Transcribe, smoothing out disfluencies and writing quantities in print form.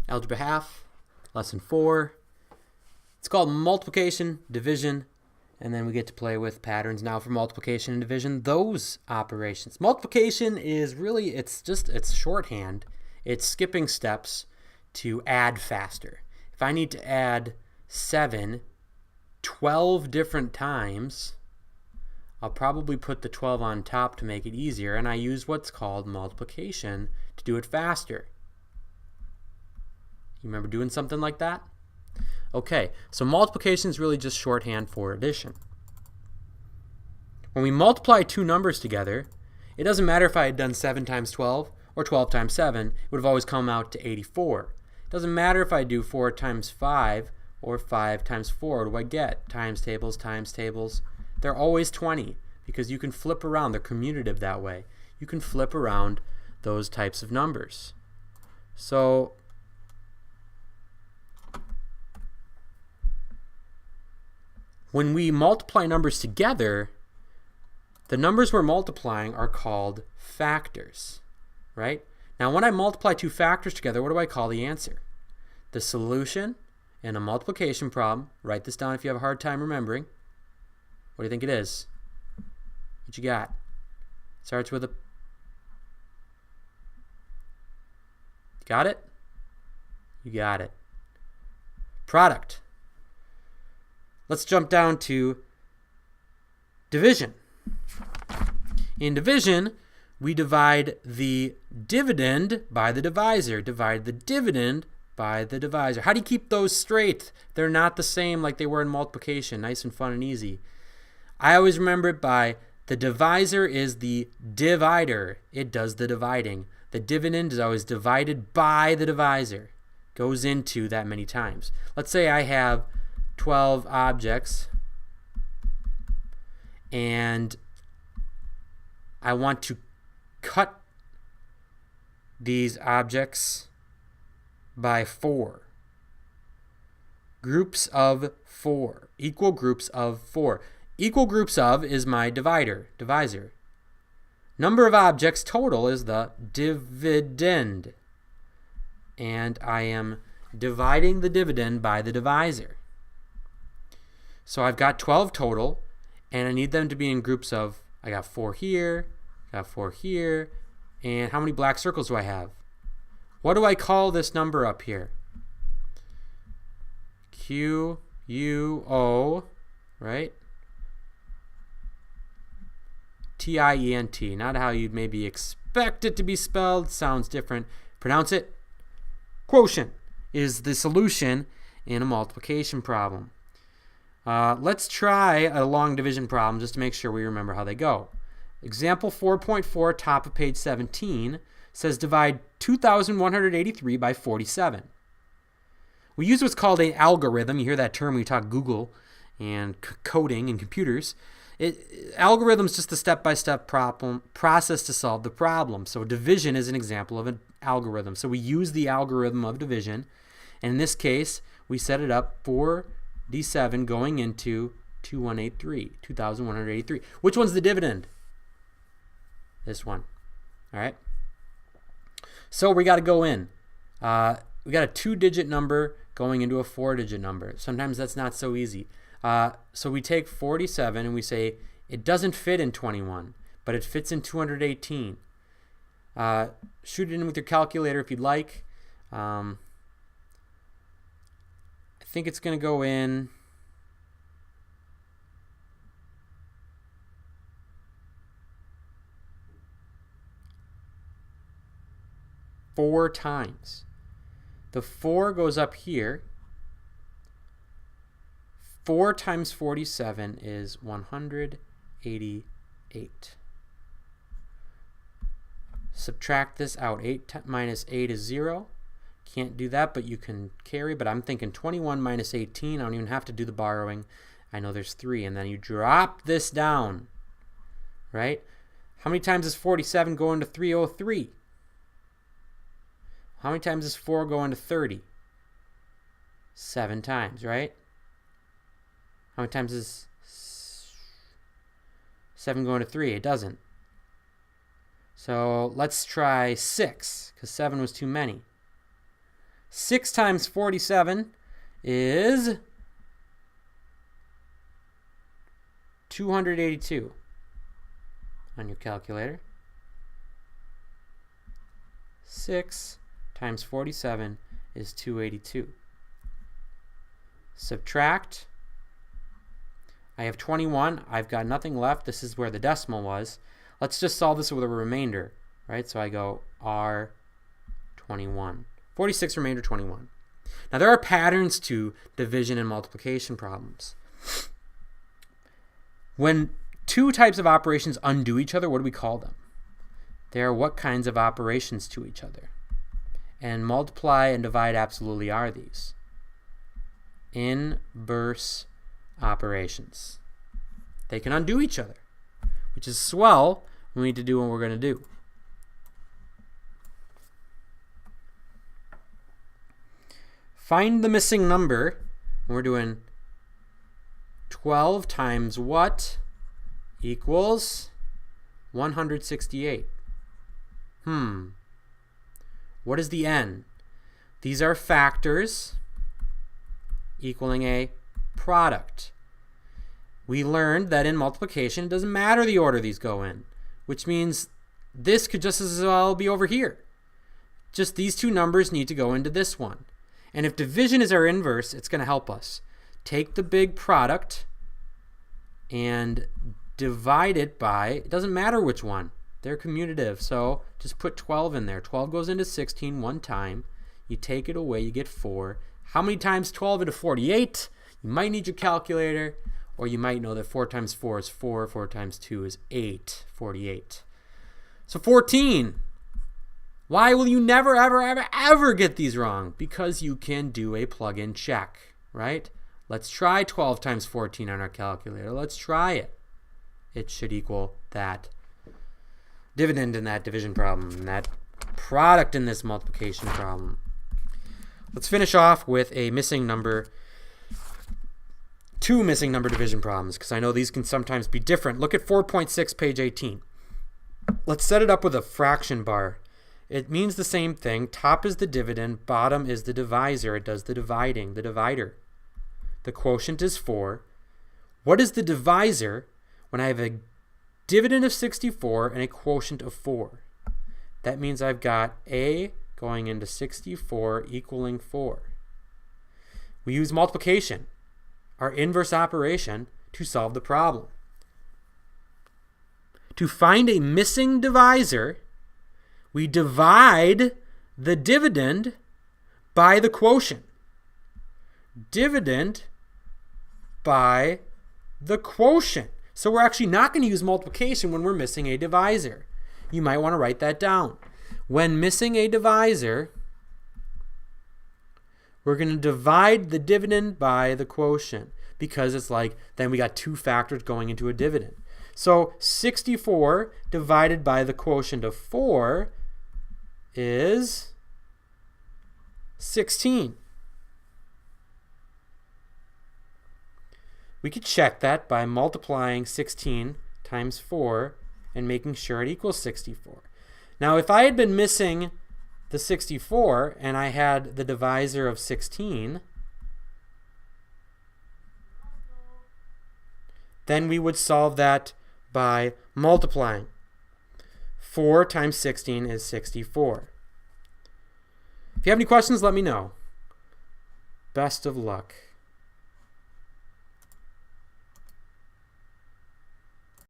Algebra half, lesson 4. It's called multiplication, division, and then we get to play with patterns now for multiplication and division. Those operations. Multiplication is really, it's shorthand. It's skipping steps to add faster. If I need to add 7 12 different times, I'll probably put the 12 on top to make it easier, and I use what's called multiplication to do it faster. You remember doing something like that? Okay, so multiplication is really just shorthand for addition. When we multiply two numbers together, it doesn't matter if I had done 7 times 12 or 12 times 7, it would have always come out to 84. It doesn't matter if I do 4 times 5 or 5 times 4. What do I get? Times tables, times tables. They're always 20 because you can flip around. They're commutative that way. You can flip around those types of numbers. So when we multiply numbers together, the numbers we're multiplying are called factors, right? Now when I multiply two factors together, what do I call the answer? The solution in a multiplication problem, write this down if you have a hard time remembering. What do you think it is? What you got? Starts with a... Got it? You got it. Product. Let's jump down to division. In division, we divide the dividend by the divisor. Divide the dividend by the divisor. How do you keep those straight? They're not the same like they were in multiplication. Nice and fun and easy. I always remember it by the divisor is the divider. It does the dividing. The dividend is always divided by the divisor. Goes into that many times. Let's say I have 12 objects and I want to cut these objects by 4. Groups of 4. Equal groups of 4. Equal groups of is my divisor. Number of objects total is the dividend. And I am dividing the dividend by the divisor. So I've got 12 total, and I need them to be in groups of, I got 4 here, got 4 here, and how many black circles do I have? What do I call this number up here? Q-U-O, right? T-I-E-N-T, not how you'd maybe expect it to be spelled, sounds different. Pronounce it. Quotient is the solution in a multiplication problem. Let's try a long division problem just to make sure we remember how they go. Example 4.4, top of page 17, says divide 2,183 by 47. We use what's called an algorithm. You hear that term when you talk Google and coding and computers. Algorithm is just the step-by-step process to solve the problem. So division is an example of an algorithm. So we use the algorithm of division. And in this case, we set it up for D7 going into 2,183. Which one's the dividend? This one. All right. So we got to go in. We got a 2-digit number going into a 4-digit number. Sometimes that's not so easy. So we take 47 and we say it doesn't fit in 21, but it fits in 218. Shoot it in with your calculator if you'd like. I think it's going to go in four times. The 4 goes up here. 4 times 47 is 188. Subtract this out. 8 minus 8 is 0. Can't do that, but you can carry. But I'm thinking 21 minus 18. I don't even have to do the borrowing. I know there's 3. And then you drop this down. Right? How many times does 47 go into 303? How many times does 4 go into 30? 7 times, right? How many times does 7 go into 3? It doesn't. So let's try 6, because 7 was too many. 6 times 47 is 282 on your calculator. 6 times 47 is 282. Subtract. I have 21. I've got nothing left. This is where the decimal was. Let's just solve this with a remainder, right? So I go R21. 46 remainder 21. Now there are patterns to division and multiplication problems. When two types of operations undo each other, what do we call them? They are what kinds of operations to each other? And multiply and divide absolutely are these. Inverse operations. They can undo each other, which is swell when we need to do what we're going to do. Find the missing number. We're doing 12 times what equals 168. What is the n? These are factors equaling a product. We learned that in multiplication, it doesn't matter the order these go in, which means this could just as well be over here. Just these two numbers need to go into this one. And if division is our inverse, it's going to help us. Take the big product and divide it by, it doesn't matter which one. They're commutative, so just put 12 in there. 12 goes into 16 one time. You take it away, you get 4. How many times 12 into 48? You might need your calculator, or you might know that 4 times 4 is 4. 4 times 2 is 8. 48. So 14. Why will you never, ever, ever, ever get these wrong? Because you can do a plug-in check, right? Let's try 12 times 14 on our calculator. Let's try it. It should equal that dividend in that division problem, and that product in this multiplication problem. Let's finish off with a missing number, 2 missing number division problems, because I know these can sometimes be different. Look at 4.6, page 18. Let's set it up with a fraction bar. It means the same thing. Top is the dividend, bottom is the divisor. It does the dividing, the divider. The quotient is 4. What is the divisor when I have a dividend of 64 and a quotient of 4? That means I've got A going into 64 equaling 4. We use multiplication, our inverse operation, to solve the problem. To find a missing divisor, we divide the dividend by the quotient. Dividend by the quotient. So we're actually not going to use multiplication when we're missing a divisor. You might want to write that down. When missing a divisor, we're going to divide the dividend by the quotient, because it's like then we got 2 factors going into a dividend. So 64 divided by the quotient of 4 is 16. We could check that by multiplying 16 times 4 and making sure it equals 64. Now, if I had been missing the 64 and I had the divisor of 16, then we would solve that by multiplying. 4 times 16 is 64. If you have any questions, let me know. Best of luck.